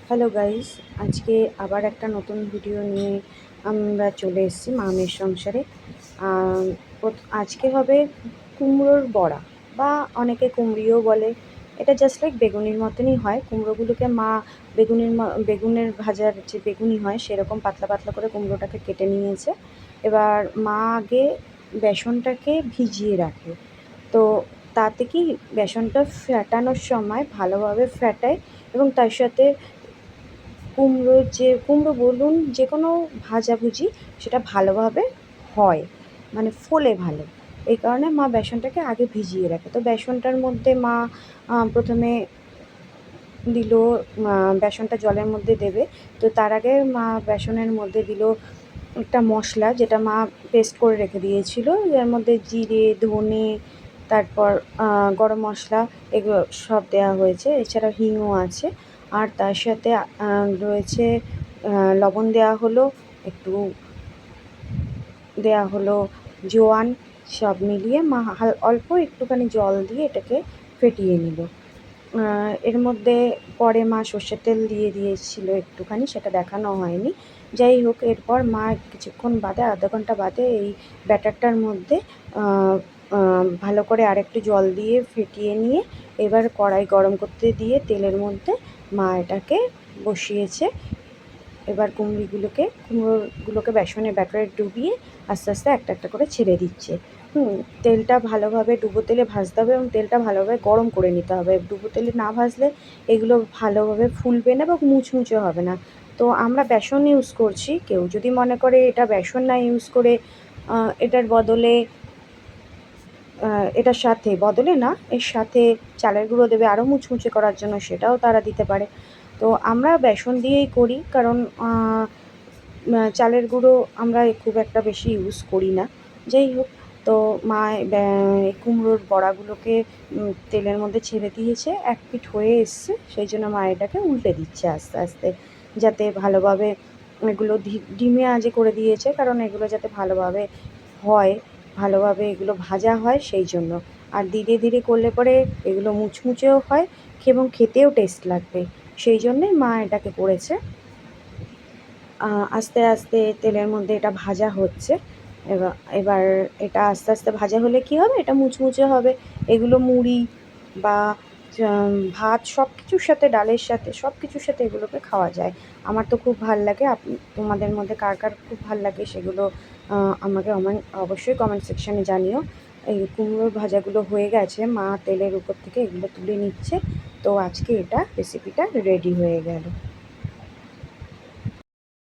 Hello guys, আজকে আবার একটা নতুন ভিডিও নিয়ে আমরা চলে এসেছি মামের সংসারে। আজকে হবে কুমড়োর বড়া, বা অনেকে কুমড়িও বলে। এটা জাস্ট লাইক বেগুনির মতনই হয়। কুমড়োগুলোকে মা বেগুনের ভাজার যে বেগুনি হয় সেরকম পাতলা পাতলা করে কুমড়োটাকে কেটে নিয়েছে। এবার মা আগে বেসনটাকে ভিজিয়ে রাখে। তো তাতে কি, বেসনটা ফ্যাটানোর সময় ভালোভাবে ফ্যাটায় এবং তার সাথে কুমড়ো বলুন, যে কোনো ভাজাভুজি সেটা ভালোভাবে হয়, মানে ফোলে ভালো। এই কারণে মা বেসনটাকে আগে ভিজিয়ে রাখে। তো বেসনটার মধ্যে মা প্রথমে দিল, বেসনটা জলের মধ্যে দেবে। তো তার আগে মা বেসনের মধ্যে দিল একটা মশলা, যেটা মা পেস্ট করে রেখে দিয়েছিল। এর মধ্যে জিরে, ধনে, তারপর গরম মশলা, এগুলো সব দেওয়া হয়েছে। এছাড়া হিংও আছে। আর তার সাথে রয়েছে লবণ দেওয়া হলো, একটু দেওয়া হলো জোয়ান। সব মিলিয়ে মা অল্প একটুখানি জল দিয়ে এটাকে ফেটিয়ে নিল। এর মধ্যে পরে মা সর্ষের তেল দিয়ে দিয়েছিল একটুখানি, সেটা দেখানো হয়নি। যাই হোক, এরপর মা কিছুক্ষণ বাদে, আধা ঘন্টা বাদে, এই ব্যাটারটার মধ্যে ভালো করে আরেকটু জল দিয়ে ফেটিয়ে নিয়ে এবার কড়াই গরম করতে দিয়ে তেলের মধ্যে মা এটাকে বসিয়েছে। এবার কুমড়োগুলোকে বেসনের ব্যাটারে ডুবিয়ে আস্তে আস্তে একটা একটা করে ছেড়ে দিচ্ছে। তেলটা ভালোভাবে ডুবো তেলে ভাজতে হবে এবং তেলটা ভালোভাবে গরম করে নিতে হবে। ডুবো তেলে না ভাজলে এগুলো ভালোভাবে ফুলবে না বা মুচমুচে হবে না। তো আমরা বেসন ইউজ করছি। কেউ যদি মনে করে এটা বেসন না ইউজ করে এটার বদলে এটার সাথে বদলে না, এর সাথে চালের গুঁড়ো দেবে আরও মুচমুচে করার জন্য, সেটাও তারা দিতে পারে। তো আমরা বেসন দিয়েই করি, কারণ চালের গুঁড়ো আমরা খুব একটা বেশি ইউজ করি না। যাই হোক, তো মা কুমড়োর বড়াগুলোকে তেলের মধ্যে ছেড়ে দিয়েছে। এক পিঠ হয়ে এসছে, সেই জন্য মা এটাকে উল্টে দিচ্ছে আস্তে আস্তে, যাতে ভালোভাবে এগুলো ডিমে আঁচে করে দিয়েছে, কারণ এগুলো যাতে ভালোভাবে হয়, ভালোভাবে এগুলো ভাজা হয় সেই জন্য। আর ধীরে ধীরে করলে পরে এগুলো মুচমুচেও হয় এবং খেতেও টেস্ট লাগবে, সেই জন্যে মা এটাকে করেছে। আস্তে আস্তে তেলের মধ্যে এটা ভাজা হচ্ছে। এবার এটা আস্তে আস্তে ভাজা হলে কী হবে, এটা মুচমুচে হবে। এগুলো মুড়ি বা ভাত, সব কিছুর সাথে, ডালের সাথে, সব কিছুর সাথে এগুলোকে খাওয়া যায়। আমার তো খুব ভাল লাগে। তোমাদের মধ্যে কার কার খুব ভাল লাগে সেগুলো আমাকে অবশ্যই কমেন্ট সেকশানে জানিও। এই কুমড়োর ভাজাগুলো হয়ে গেছে, মা তেলের উপর থেকে এগুলো তুলে নিচ্ছে। তো আজকে রেসিপিটা রেডি হয়ে গেল।